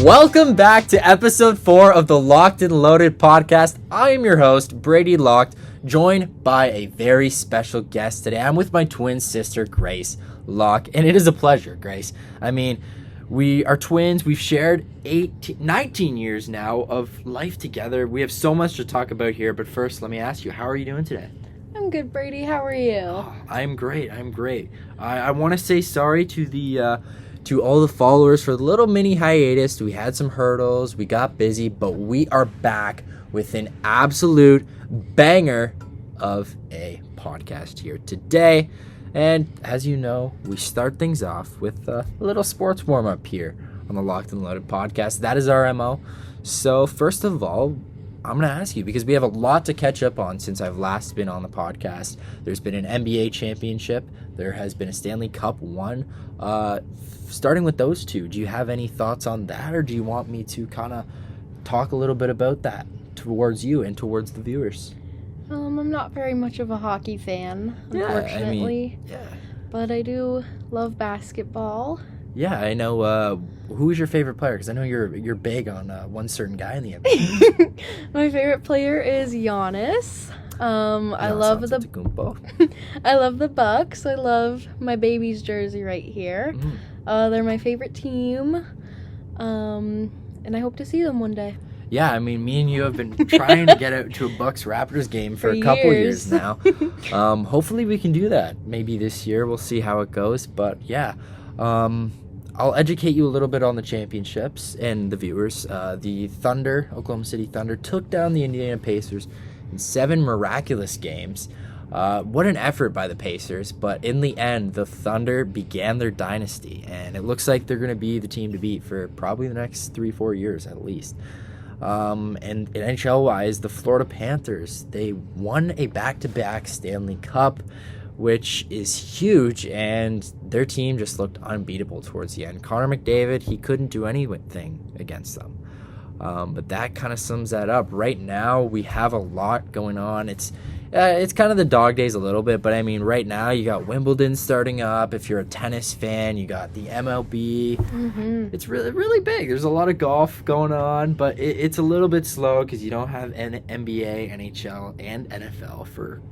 Welcome back to episode 4 of the Locked and Loaded podcast. I am your host, Brady Locked, joined by a very special guest today. I'm with my twin sister, Grace Lock, and it is a pleasure, Grace. I mean, we are twins. We've shared 19 years now of life together. We have so much to talk about here, but first, let me ask you, how are you doing today? I'm good, Brady. How are you? Oh, I'm great. I want to say sorry to all the followers for the little mini hiatus. We had some hurdles, we got busy, but we are back with an absolute banger of a podcast here today. And as you know, we start things off with a little sports warm-up here on the Locked and Loaded podcast. That is our MO. So first of all, I'm going to ask you, because we have a lot to catch up on since I've last been on the podcast. There's been an NBA championship. There has been a Stanley Cup won. Starting with those two, do you have any thoughts on that, or do you want me to kind of talk a little bit about that towards you and towards the viewers? I'm not very much of a hockey fan, unfortunately. But I do love basketball. Yeah, I know. Who is your favorite player? Because I know you're big on one certain guy in the NBA. My favorite player is Giannis. I love the Bucks. I love my baby's jersey right here. They're my favorite team. And I hope to see them one day. Yeah, I mean, me and you have been trying to get out to a Bucks-Raptors game for a couple years now. Hopefully we can do that. Maybe this year. We'll see how it goes. But yeah, I'll educate you a little bit on the championships and the viewers. The Thunder, Oklahoma City Thunder, took down the Indiana Pacers in 7 miraculous games. What an effort by the Pacers, but in the end, the Thunder began their dynasty, and it looks like they're going to be the team to beat for probably the next 3-4 years at least. And NHL-wise, the Florida Panthers, they won a back-to-back Stanley Cup, which is huge, and their team just looked unbeatable towards the end. Connor McDavid, he couldn't do anything against them. But that kind of sums that up. Right now, we have a lot going on. It's kind of the dog days a little bit, but I mean, right now you got Wimbledon starting up. If you're a tennis fan, you got the MLB. It's really, really big. There's a lot of golf going on, but it's a little bit slow because you don't have NBA, NHL, and NFL for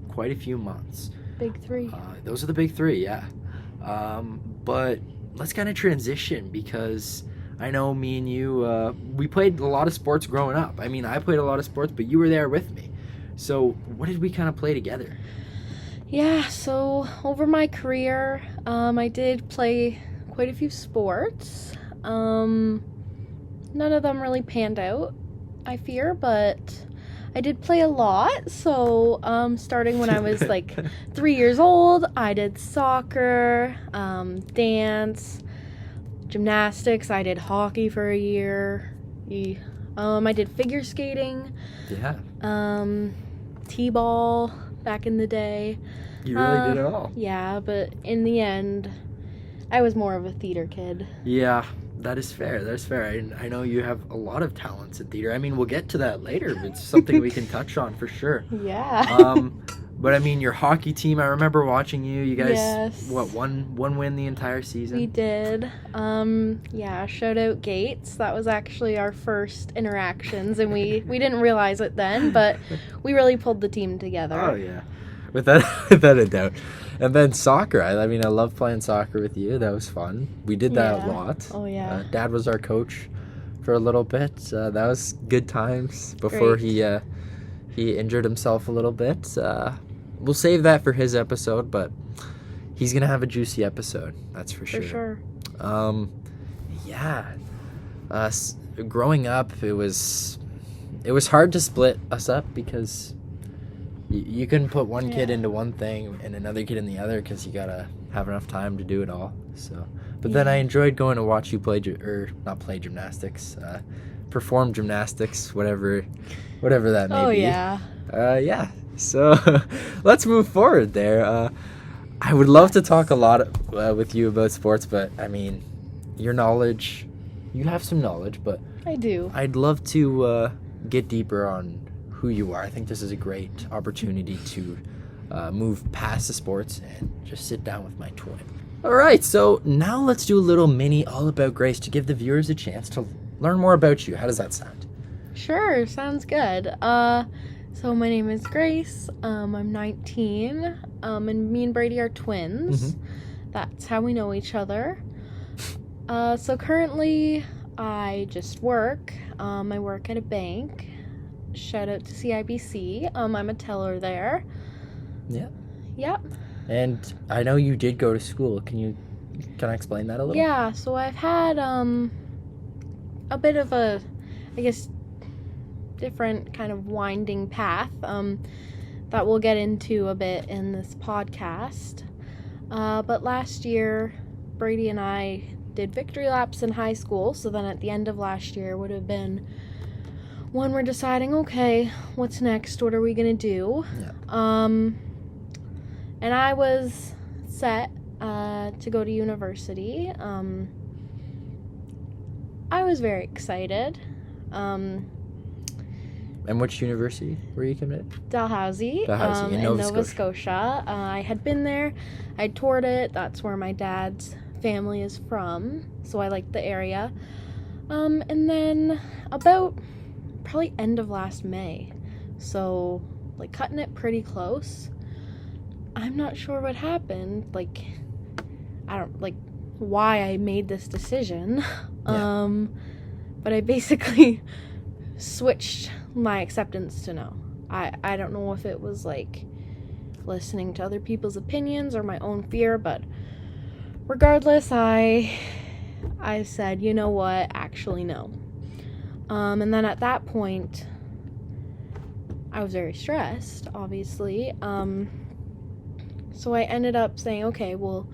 quite a few months. Big three. Those are the big three, yeah. But let's kind of transition, because I know me and you, we played a lot of sports growing up. I mean, I played a lot of sports, but you were there with me. So what did we kind of play together? Yeah, so over my career, I did play quite a few sports. None of them really panned out, I fear, but I did play a lot. So starting when I was like 3 years old, I did soccer, dance, gymnastics. I did hockey for a year. I did figure skating. Yeah. T-ball back in the day. You really did it all. Yeah, but in the end, I was more of a theater kid. Yeah, that is fair. That's fair. I know you have a lot of talents in theater. I mean, we'll get to that later. But it's something we can touch on for sure. Yeah. But I mean, your hockey team, I remember watching you. You guys, yes. one win the entire season? We did. Yeah, shout out Gates. That was actually our first interactions, and we didn't realize it then, but we really pulled the team together. Oh, yeah. Without a doubt. And then soccer. I mean, I love playing soccer with you. That was fun. We did that a lot. Oh, yeah. Dad was our coach for a little bit. That was good times before he injured himself a little bit. We'll save that for his episode, but he's gonna have a juicy episode. That's for sure. For sure. Yeah. Growing up, it was hard to split us up because you couldn't put one kid into one thing and another kid in the other, because you gotta have enough time to do it all. So, but then I enjoyed going to watch you perform gymnastics, whatever that may be. Oh yeah. Yeah. So let's move forward there. I would love to talk a lot with you about sports, but I mean, you have some knowledge, but I do. I'd love to get deeper on who you are. I think this is a great opportunity to move past the sports and just sit down with my twin. All right, so now let's do a little mini All About Grace to give the viewers a chance to learn more about you. How does that sound? Sure, sounds good. So my name is Grace. I'm 19, and me and Brady are twins. That's how we know each other. So currently, I just work. I work at a bank. Shout out to CIBC. I'm a teller there. Yeah. Yep. And I know you did go to school. Can I explain that a little? Yeah, so I've had a bit of a, I guess, different kind of winding path that we'll get into a bit in this podcast. But last year, Brady and I did victory laps in high school, so then at the end of last year would have been when we're deciding, okay, what's next? What are we gonna do? Yeah. And I was set to go to university. I was very excited. And which university were you committed? Dalhousie, in Nova Scotia. I had been there. I toured it. That's where my dad's family is from, so I liked the area. And then about probably end of last May, so like cutting it pretty close. I'm not sure what happened. Like, I don't like why I made this decision. Yeah. But I basically switched my acceptance to no. I don't know if it was like listening to other people's opinions or my own fear, but regardless, I said, you know what, actually no. And then at that point, I was very stressed, obviously. So I ended up saying, okay, well,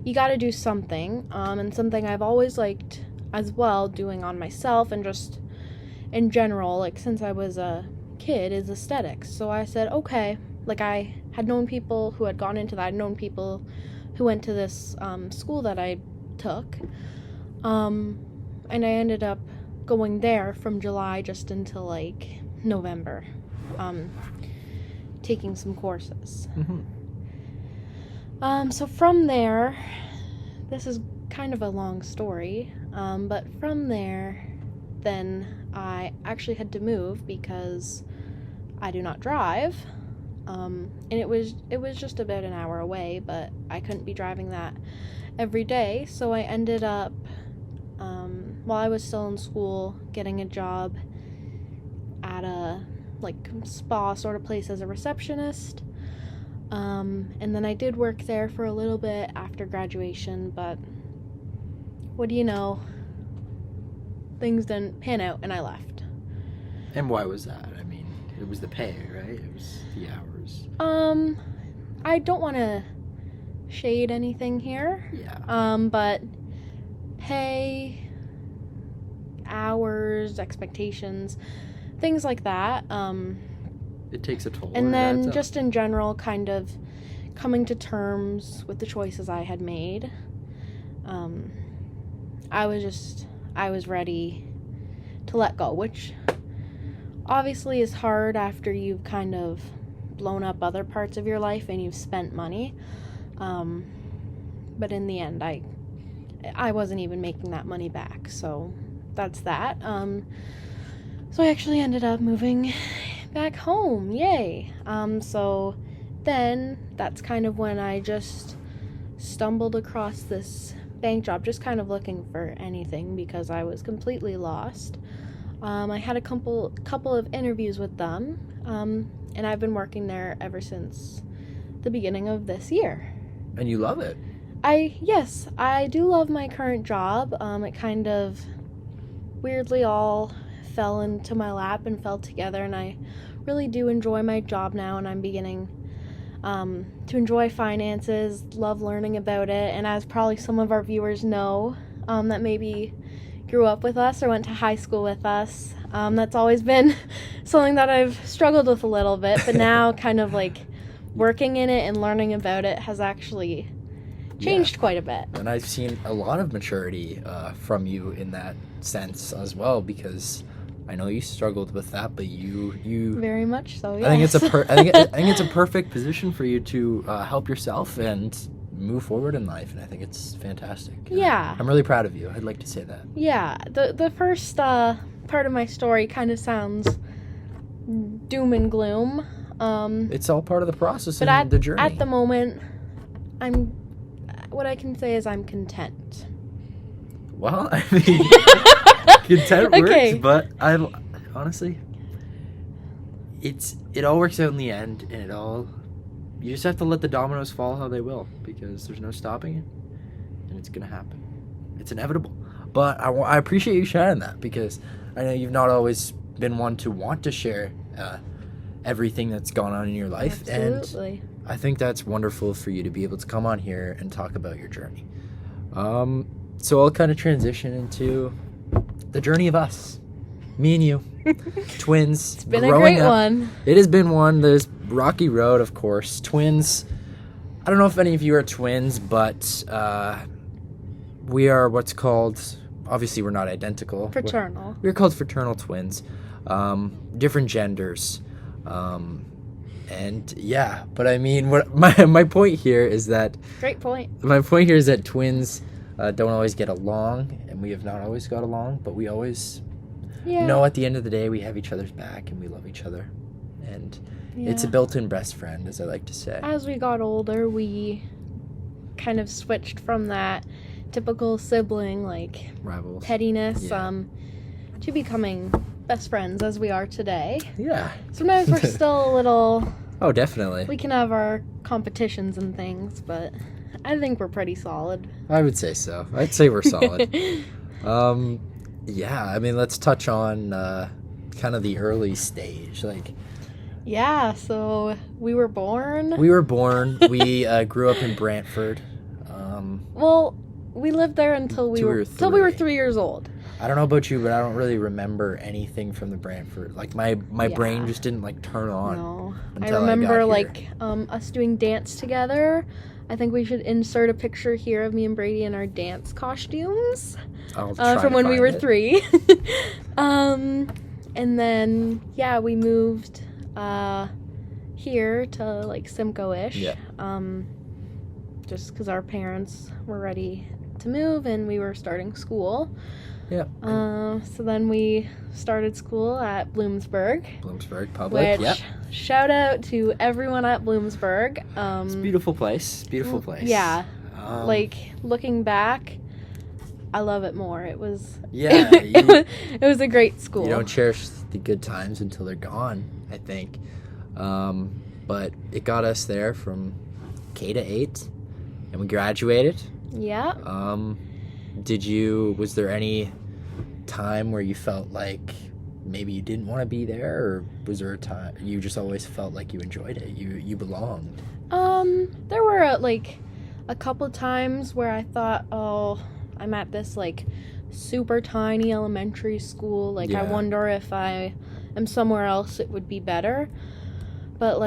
you got to do something. And something I've always liked as well doing on myself and just in general, like since I was a kid, is aesthetics. So I said, okay, like I had known people who had gone into that. I'd known people who went to this school that I took. And I ended up going there from July just until like November, taking some courses. So from there, this is kind of a long story, but from there, then I actually had to move because I do not drive, and it was just about an hour away, but I couldn't be driving that every day, so I ended up, while I was still in school, getting a job at a like spa sort of place as a receptionist, and then I did work there for a little bit after graduation, but what do you know, things didn't pan out and I left. And why was that? I mean, it was the pay, right? It was the hours. I don't want to shade anything here. Yeah. But pay, hours, expectations, things like that. It takes a toll. And then just in general, kind of coming to terms with the choices I had made. I was ready to let go, which obviously is hard after you've kind of blown up other parts of your life and you've spent money. But in the end, I wasn't even making that money back, so that's that. So I actually ended up moving back home, yay. So then that's kind of when I just stumbled across this bank job, just kind of looking for anything because I was completely lost. I had a couple of interviews with them, and I've been working there ever since the beginning of this year. And you love it? Yes, I do love my current job. It kind of weirdly all fell into my lap and fell together, and I really do enjoy my job now, and I'm beginning to enjoy finances, love learning about it, and as probably some of our viewers know that maybe grew up with us or went to high school with us, that's always been something that I've struggled with a little bit, but now kind of like working in it and learning about it has actually changed quite a bit. And I've seen a lot of maturity from you in that sense as well, because I know you struggled with that, but you very much so. Yes. I think it's a perfect position for you to help yourself and move forward in life, and I think it's fantastic. Yeah. I'm really proud of you. I'd like to say that. Yeah, the first part of my story kind of sounds doom and gloom. It's all part of the process but and the journey. At the moment, what I can say is I'm content. Well, I mean, content works, but I honestly, it all works out in the end, and you just have to let the dominoes fall how they will, because there's no stopping it, and it's gonna happen. It's inevitable. But I appreciate you sharing that, because I know you've not always been one to want to share everything that's gone on in your life. Absolutely. And I think that's wonderful for you to be able to come on here and talk about your journey. So I'll kind of transition into the journey of us, me and you, twins. It's been a great one. It has been one. There's rocky road, of course. Twins. I don't know if any of you are twins, but we are what's called, obviously we're not identical. Fraternal. We're called fraternal twins. Different genders. And yeah, but I mean, what my point here is that... Great point. My point here is that twins don't always get along, and we have not always got along, but we always know at the end of the day we have each other's back and we love each other. And it's a built-in best friend, as I like to say. As we got older, we kind of switched from that typical sibling, like, rivals, pettiness, to becoming best friends as we are today. Yeah. Sometimes we're still a little... Oh, definitely. We can have our competitions and things, but I think we're pretty solid. I would say so. I'd say we're solid. Yeah, I mean, let's touch on kind of the early stage. Yeah, so we were born. We grew up in Brantford. Well, we lived there until we were 3 years old. I don't know about you, but I don't really remember anything from the Brantford. My brain just didn't turn on. No, until I remember I got here. Us doing dance together. I think we should insert a picture here of me and Brady in our dance costumes from when we were 3. And then we moved here to Simcoe-ish. Yeah. Just because our parents were ready to move and we were starting school. Yeah. So then we started school at Bloomsburg. Bloomsburg Public. Which, shout out to everyone at Bloomsburg. It's a beautiful place. Beautiful place. Yeah. Looking back, I love it more. It was. Yeah. It was a great school. You don't cherish the good times until they're gone, I think. But it got us there from K to 8, and we graduated. Yeah. Was there any time where you felt like maybe you didn't want to be there, or was there a time you just always felt like you enjoyed it, you belonged? There were a couple times where I thought, oh, I'm at this super tiny elementary school, I wonder if I am somewhere else it would be better. But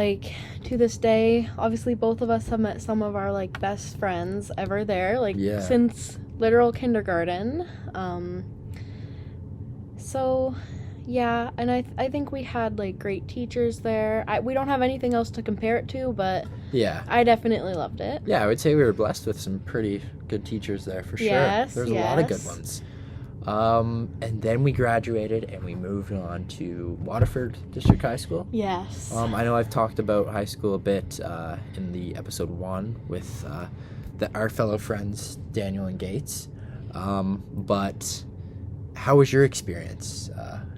to this day, obviously both of us have met some of our best friends ever there, since literal kindergarten. So yeah, and I think we had great teachers there. We don't have anything else to compare it to, but yeah, I definitely loved it. Yeah, I would say we were blessed with some pretty good teachers there for sure. Yes, there's a lot of good ones. And then we graduated and we moved on to Waterford District High School. Yes. I know I've talked about high school a bit in the episode 1 with our fellow friends Daniel and Gates. But how was your experience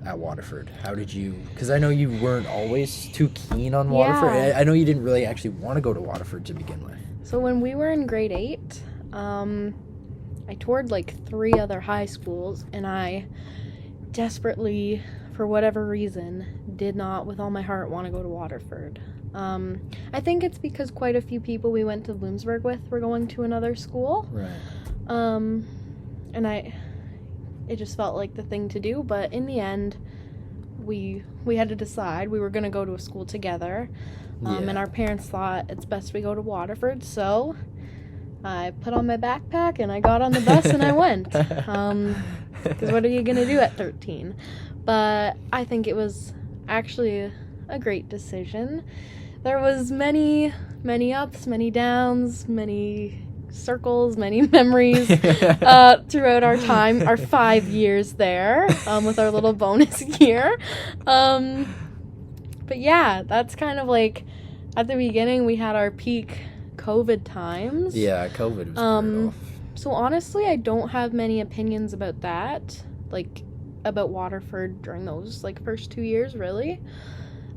at Waterford? How did you... Because I know you weren't always too keen on Waterford. I know you didn't really actually want to go to Waterford to begin with. So when we were in grade 8... I toured 3 other high schools, and I desperately, for whatever reason, did not with all my heart want to go to Waterford. I think it's because quite a few people we went to Bloomsburg with were going to another school. Right. And it just felt like the thing to do, but in the end, we had to decide. We were going to go to a school together, and our parents thought it's best we go to Waterford, so... I put on my backpack and I got on the bus and I went. Because what are you going to do at 13? But I think it was actually a great decision. There was many ups, many downs, many circles, many memories throughout our time, our 5 years there, with our little bonus year. But yeah, that's kind of like, at the beginning, we had our peak COVID times. Yeah, COVID was brutal. So honestly, I don't have many opinions about that, like, about Waterford during those, like, first 2 years, really.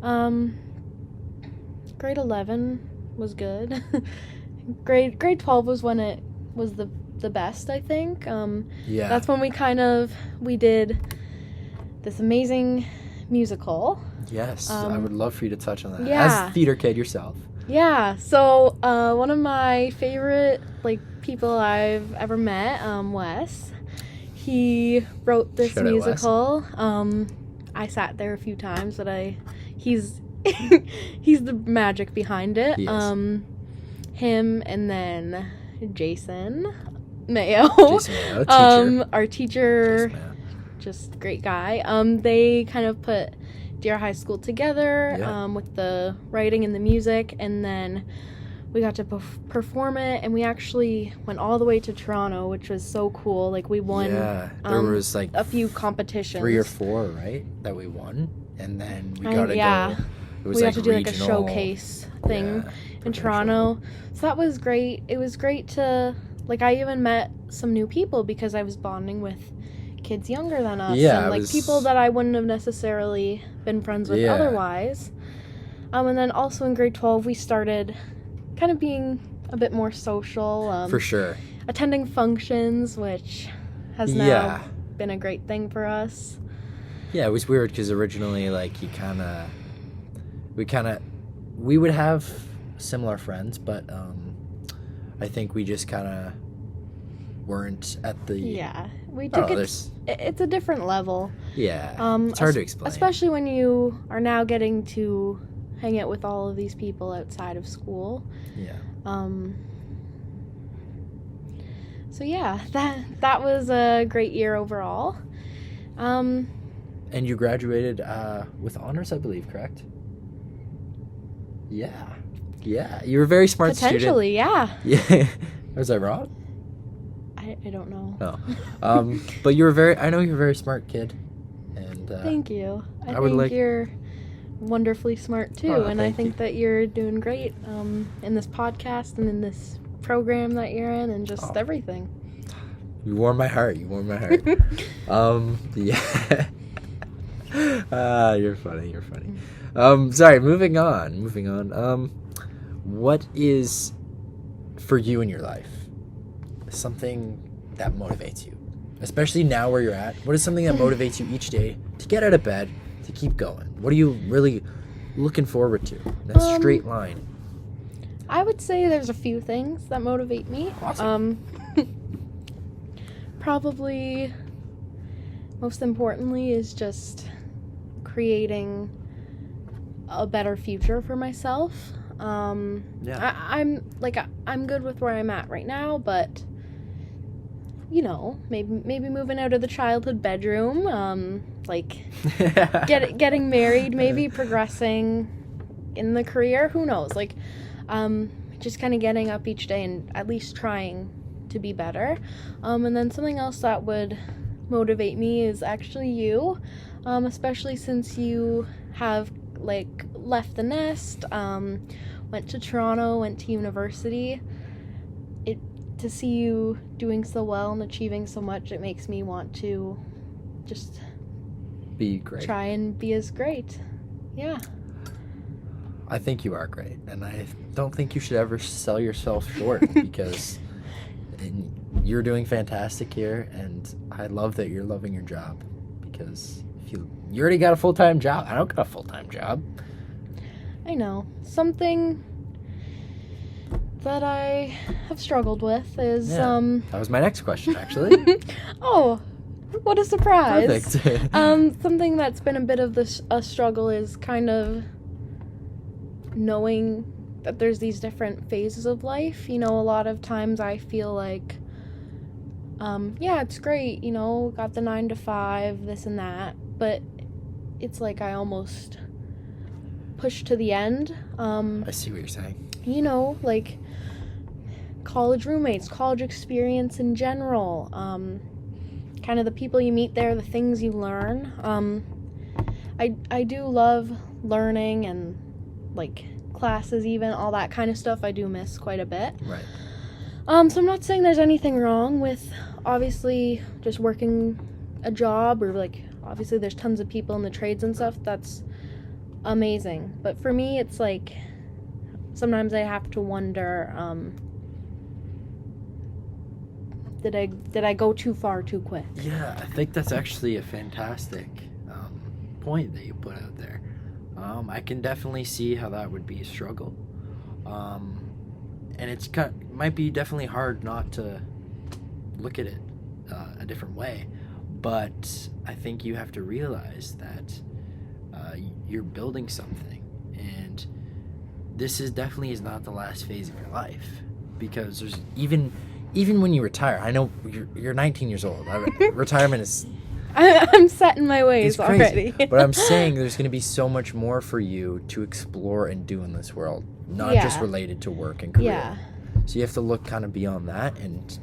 Grade 11 was good. grade 12 was when it was the best, I think. Yeah. That's when we did this amazing musical. Yes, I would love for you to touch on that. Yeah. As a theater kid yourself. Yeah, so one of my favorite, like, people I've ever met, Wes, he wrote this Shout out, Wes. musical. I sat there a few times, but he's he's the magic behind it. He is. Him, and then Jason Mayo. Jason Mayo, teacher. Our teacher, Jason Mayo. just great guy. They kind of put Deer High School together, Yeah. with the writing and the music, and then we got to perform it, and we actually went all the way to Toronto, which was so cool. Like, we won Yeah, there was like a few competitions. 3 or 4, right, that we won, and then we got to yeah. go. It was We like got to do like a regional- showcase thing yeah, in provincial. Toronto. So that was great. It was great to, like, I even met some new people because I was bonding with kids younger than us. Yeah, and, it like, was- people that I wouldn't have necessarily been friends with Yeah. otherwise. And then also in grade 12, we started kind of being a bit more social. For sure. Attending functions, which has now Yeah. been a great thing for us. Yeah, it was weird because originally, like, we would have similar friends, but I think we just kind of weren't at the. Yeah. We I don't took know, it. there's- It's a different level. Yeah, it's hard to explain. Especially when you are now getting to hang out with all of these people outside of school. Yeah. So yeah, that was a great year overall. And you graduated with honors, I believe, correct? Yeah. Yeah, you were a very smart Potentially, yeah. student. Yeah. Was I wrong? I don't know. No. But you were I know you're a very smart kid. And Thank you. I would think like- you're wonderfully smart too, Oh, and I thank think you. that you're doing great in this podcast and in this program that you're in, and just everything. You warm my heart. You warm my heart. Yeah. You're funny. You're funny. Sorry. Moving on. What is for you in your life something that motivates you, especially now where you're at? What is something that motivates you each day to get out of bed, to keep going? What are you really looking forward to in a straight line? I would say there's a few things that motivate me. Awesome. Probably most importantly is just creating a better future for myself. Yeah. I'm good with where I'm at right now, but maybe moving out of the childhood bedroom, getting married, maybe progressing in the career, who knows, just kind of getting up each day and at least trying to be better. And then something else that would motivate me is actually you, especially since you have left the nest, went to Toronto, went to university. To see you doing so well and achieving so much, it makes me want to just Be great. try and be as great. Yeah. I think you are great, and I don't think you should ever sell yourself short because you're doing fantastic here, and I love that you're loving your job because if you already got a full-time job. I don't got a full-time job. I know. Something that I have struggled with is Yeah. That was my next question, actually. oh, what a surprise. Perfect. Something that's been a bit of a struggle is kind of knowing that there's these different phases of life. A lot of times I feel like, it's great, got the 9 to 5, this and that, but it's like I almost push to the end. I see what you're saying. college roommates, college experience in general, kind of the people you meet there, the things you learn. I do love learning and, like, classes even, all that kind of stuff I do miss quite a bit. Right. So I'm not saying there's anything wrong with, obviously, just working a job, or, like, obviously there's tons of people in the trades and stuff. That's amazing. But for me, it's, like, sometimes I have to wonder, did I go too far too quick? Yeah, I think that's actually a fantastic point that you put out there. I can definitely see how that would be a struggle. And it's might be definitely hard not to look at it a different way. But I think you have to realize that you're building something, and this is not the last phase of your life, because there's even when you retire. I know you're 19 years old. Retirement is. I'm set in my ways already. But I'm saying there's going to be so much more for you to explore and do in this world, not just related to work and career. Yeah. So you have to look kind of beyond that and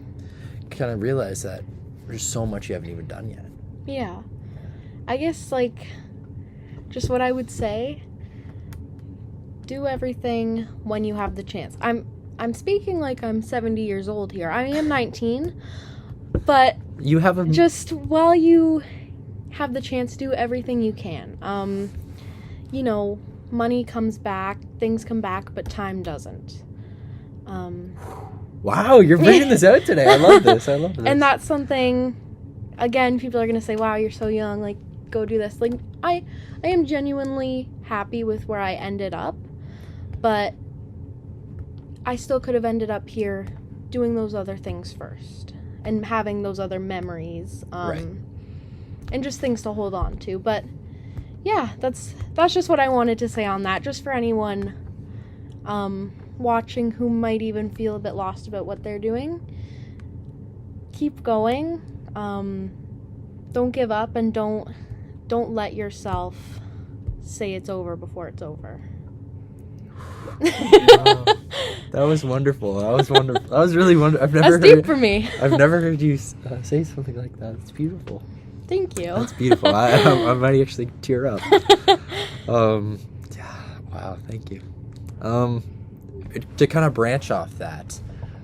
kind of realize that there's so much you haven't even done yet. Yeah. I guess, like, just what I would say, do everything when you have the chance. I'm speaking like I'm 70 years old here. I am 19, but you have just while you have the chance, do everything you can. You know, money comes back, things come back, but time doesn't. Wow, you're bringing this out today. I love this. And that's something, again, people are going to say, wow, you're so young, like, go do this. Like, I am genuinely happy with where I ended up, but I still could have ended up here doing those other things first and having those other memories, right. And just things to hold on to. But yeah, that's just what I wanted to say on that, just for anyone watching who might even feel a bit lost about what they're doing. Keep going. Don't give up, and don't let yourself say it's over before it's over. Wow. That was wonderful. That was really wonderful. That's deep for me. I've never heard you say something like that. It's beautiful. Thank you. That's beautiful. I might actually tear up. Yeah. Wow. Thank you. To kind of branch off that,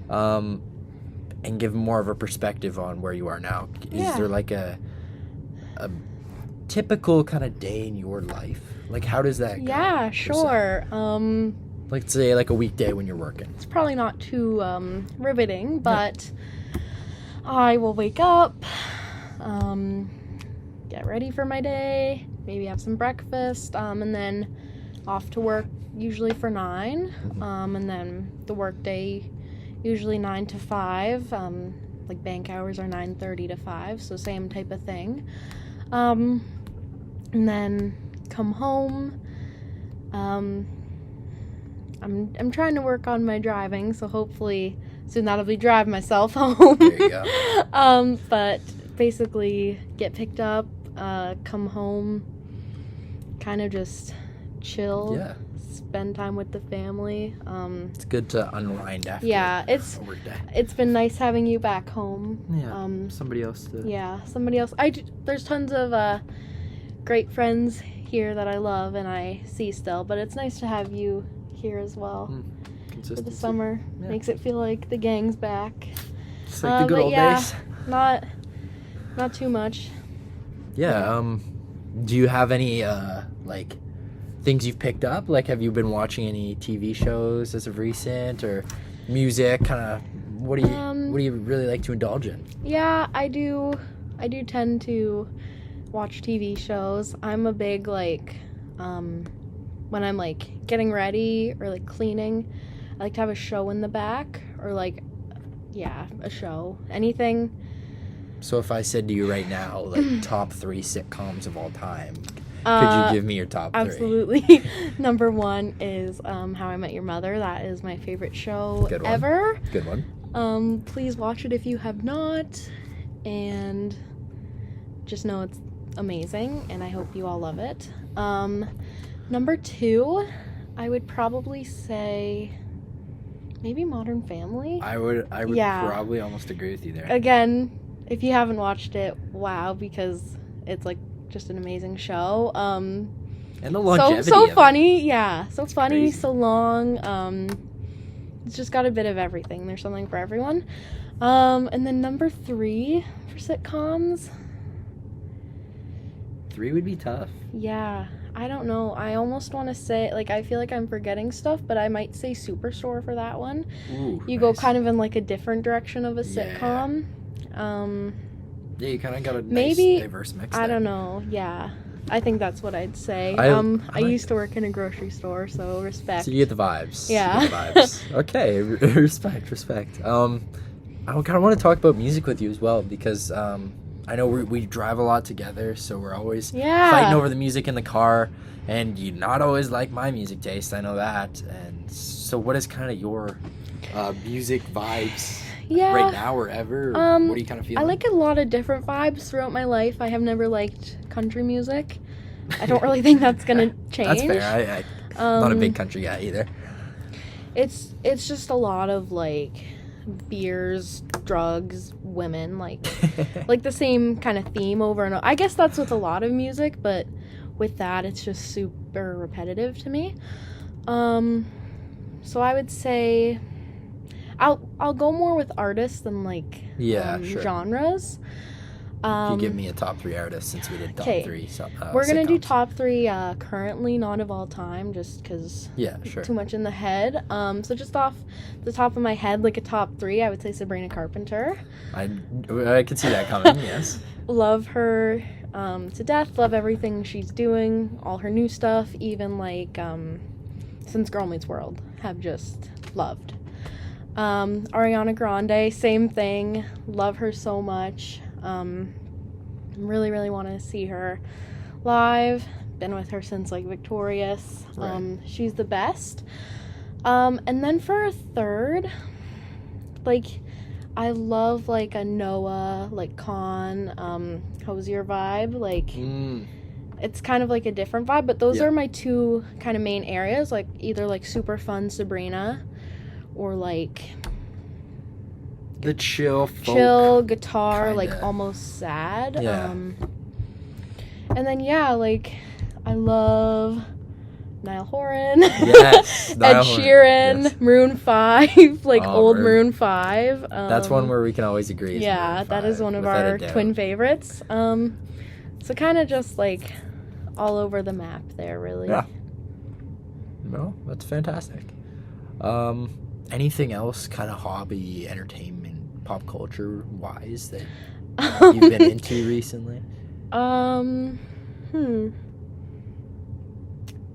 and give more of a perspective on where you are now. Is there like a typical kind of day in your life? Like, how does that go? Yeah, sure. Like, say, like a weekday when you're working. It's probably not too riveting, but I will wake up, get ready for my day, maybe have some breakfast, and then off to work, usually for 9, and then the work day, usually 9 to 5, like bank hours are 9:30 to 5, so same type of thing, and then come home. I'm trying to work on my driving, so hopefully soon that'll be drive myself home. There you go. But basically get picked up, come home, kind of just chill, spend time with the family. It's good to unwind after a work day. It's been nice having you back home. Yeah, somebody else to... Yeah, somebody else. There's tons of great friends here that I love and I see still, but it's nice to have you here as well. For the summer. Makes it feel like the gang's back. Just like the good old days. Not too much. Yeah, do you have any like things you've picked up? Like, have you been watching any TV shows as of recent, or music? Kind of, what do you really like to indulge in? Yeah, I do tend to watch TV shows. I'm a big, like, when I'm, like, getting ready or, like, cleaning, I like to have a show in the back, or, like, a show. Anything. So if I said to you right now, like, top 3 sitcoms of all time, could you give me your top 3? Absolutely. Number 1 is How I Met Your Mother. That is my favorite show ever. Good one. Please watch it if you have not, and just know it's amazing, and I hope you all love it. Number 2, I would probably say maybe Modern Family. I would Yeah. probably almost agree with you there. Again, if you haven't watched it, wow, because it's like just an amazing show. And the longevity so of funny, yeah, so funny, crazy. so long. It's just got a bit of everything. There's something for everyone. And then number 3 for sitcoms. 3 would be tough. Yeah, I don't know. I almost want to say, like, I feel like I'm forgetting stuff, but I might say Superstore for that one. Ooh, You nice. go kind of in like a different direction of a Yeah. sitcom. Yeah, you kind of got a maybe- nice diverse mix. I there. don't know. Yeah, I think that's what I'd say. I I like used to work in a grocery store, so respect. So you get the vibes. Yeah. You get the vibes. Okay, respect. I kind of want to talk about music with you as well because I know we drive a lot together, so we're always Yeah. fighting over the music in the car, and you not always like my music taste. I know that. And so, what is kind of your music vibes Yeah. right now or ever? What do you kind of feel? I like a lot of different vibes throughout my life. I have never liked country music. I don't really think that's gonna change. That's fair. I'm not a big country guy either. It's just a lot of like beers, drugs, women, like the same kind of theme over and over. I guess that's with a lot of music, but with that it's just super repetitive to me. So I would say I'll go more with artists than like Sure. genres. You give me a top 3 artists since we did top 'kay. 3. So, We're gonna do sitcoms. top 3 currently, not of all time, just because Yeah, sure. too much in the head. So just off the top of my head, like a top 3, I would say Sabrina Carpenter. I could see that coming. Yes. Love her to death. Love everything she's doing, all her new stuff, even like since Girl Meets World, have just loved. Ariana Grande, same thing. Love her so much. Really want to see her live. Been with her since like Victorious. Right. She's the best. And then for a third, like I love like a Noah, like Con, Hosier vibe. Like it's kind of like a different vibe, but those Yeah. are my 2 kind of main areas. Like either like super fun Sabrina, or like The chill folk. chill guitar, kinda. like almost sad. Yeah. And then like I love Niall Horan, Yes, Ed Niall Horan, Sheeran, yes. Maroon 5, like Oh, old Maroon- Maroon 5. That's one where we can always agree. is Yeah, Maroon that is 5, one of without a our doubt. twin favorites. So kind of just like all over the map there, really. Yeah. No, that's fantastic. Anything else kind of hobby, entertainment, pop culture wise that you've been into recently?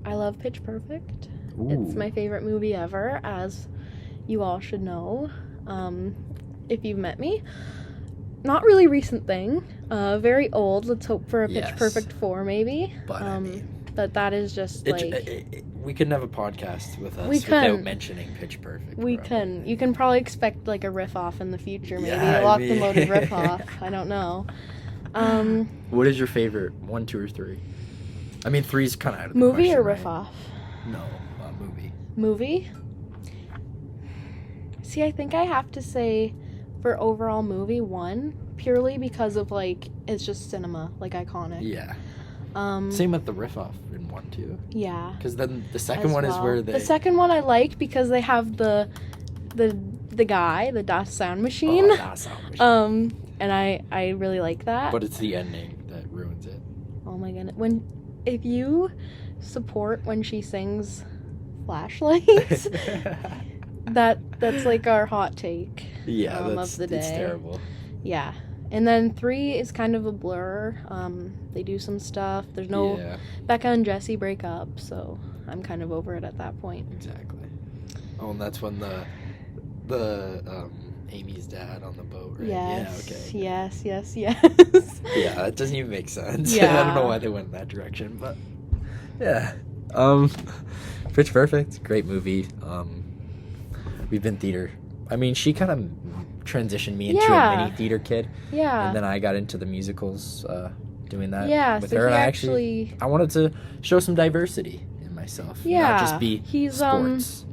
I love Pitch Perfect. It's Ooh. my favorite movie ever, as you all should know, if you've met me. Not really recent thing. Very old. Let's hope for a Pitch Yes. Perfect 4, maybe. But I mean, But that is just we couldn't have a podcast with us We without couldn't. mentioning Pitch Perfect. we probably. can. You can probably expect like a riff off in the future, maybe Yeah, a locked I and loaded mean- riff off. I don't know. What is your favorite? 1, 2, or 3? I mean, 3's kind of out of the Movie question, or riff right? off? No, movie. Movie? See, I think I have to say for overall movie 1, purely because of like it's just cinema, like iconic. Yeah. Um Same with the riff off in 1, 2. yeah. Because then the second as one is well. where they. The second one I like because they have the guy, the Das Sound Machine. Oh, that's how much- And I really like that. But it's the ending that ruins it. Oh my goodness. If you support when she sings Flashlights, that's like our hot take. Yeah, of that's the it's day. terrible. Yeah. And then 3 is kind of a blur. They do some stuff. There's no Yeah, Becca and Jesse break up, so I'm kind of over it at that point. exactly. Oh, and that's when the Amy's dad on the boat, right? Yes. Yeah, okay. Yes. Yeah, that doesn't even make sense. Yeah. I don't know why they went in that direction, but yeah. Pitch Perfect, great movie. We've been theater. I mean, she kind of transitioned me into Yeah. a mini theater kid, Yeah. and then I got into the musicals, doing that Yeah, with so her. he I actually I wanted to show some diversity in myself, Yeah, not just be he's, sports.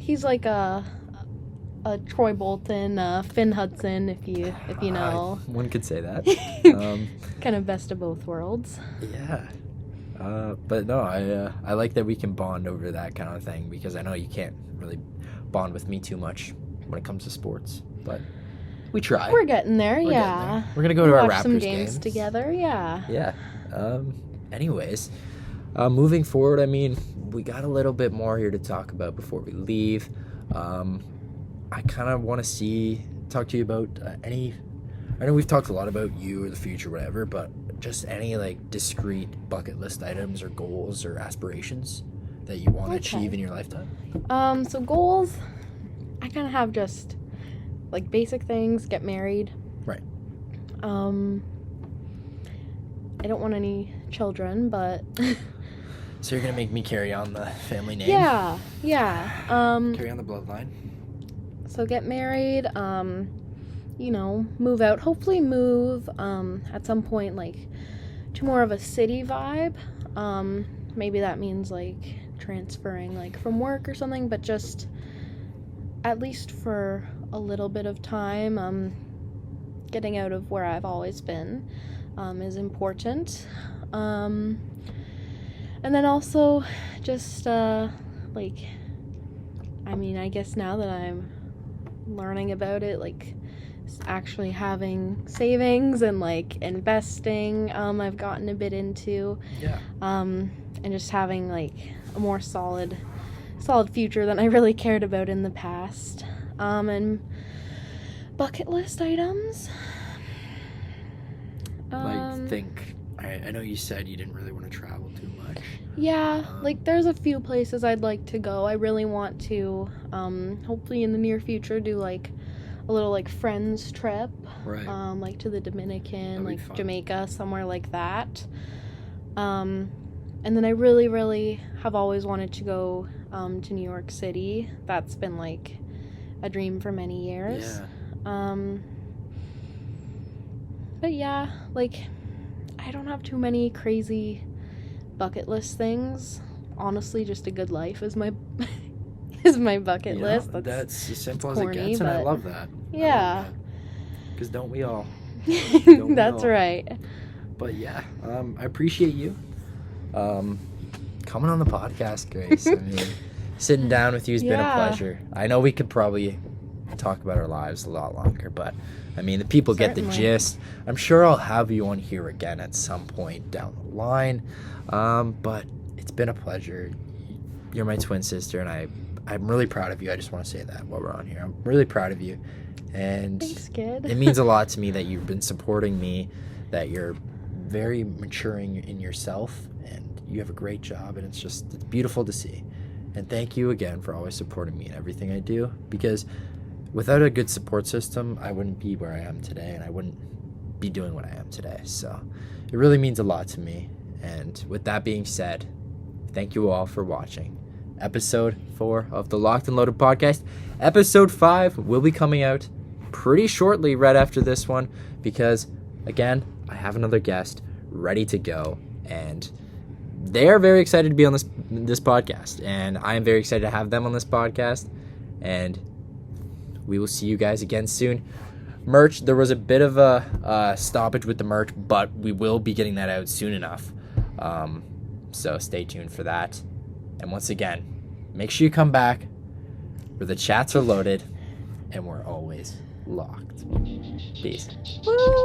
he's like a Troy Bolton, Finn Hudson, if you know. One could say that. Kind of best of both worlds. Yeah. But no, I like that we can bond over that kind of thing, because I know you can't really bond with me too much when it comes to sports, but we try. We're getting there, yeah. We're gonna go to our watch Raptors some games together, yeah. Yeah. Anyways, moving forward, I mean, we got a little bit more here to talk about before we leave. I kind of want to talk to you about I know we've talked a lot about you or the future, whatever, but just any like discrete bucket list items or goals or aspirations that you want to achieve in your lifetime. So goals, I kind of have just like basic things, get married. Right. I don't want any children, but So you're gonna make me carry on the family name? Yeah. Carry on the bloodline. So get married, move out. Hopefully move at some point like to more of a city vibe. Maybe that means like transferring like from work or something, but just at least for a little bit of time, getting out of where I've always been is important. And then also just I guess now that I'm learning about it, like actually having savings and like investing, I've gotten a bit into. Yeah. And just having like a more solid future than I really cared about in the past. And bucket list items. I know you said you didn't really want to travel too much. Yeah, like there's a few places I'd like to go. I really want to, hopefully in the near future, do like a little like friends trip. Right. Like to the Dominican, like fun. Jamaica, somewhere like that. And then I really, really have always wanted to go to New York City. That's been like a dream for many years. Yeah. But yeah, like I don't have too many crazy bucket list things. Honestly, just a good life is my bucket list. That's as simple as corny, it gets, and I but love that. Yeah. Because don't we all? That's right. But yeah, I appreciate you coming on the podcast, Grace. I mean, sitting down with you has been a pleasure. I know we could probably talk about our lives a lot longer, but I mean, the people get the gist. I'm sure I'll have you on here again at some point down the line, but it's been a pleasure. You're my twin sister, and I'm really proud of you. I just want to say that while we're on here. I'm really proud of you, and thanks, kid. It means a lot to me that you've been supporting me, that you're very maturing in yourself, and you have a great job, and it's beautiful to see. And thank you again for always supporting me in everything I do, because without a good support system, I wouldn't be where I am today, and I wouldn't be doing what I am today. So it really means a lot to me. And with that being said, thank you all for watching episode 4 of the Locked and Loaded podcast. Episode 5 will be coming out pretty shortly right after this one, because again, I have another guest ready to go, and they're very excited to be on this podcast, and I am very excited to have them on this podcast. And we will see you guys again soon. Merch, there was a bit of a stoppage with the merch, but we will be getting that out soon enough. So stay tuned for that. And once again, make sure you come back where the chats are loaded and we're always locked. Peace. Woo!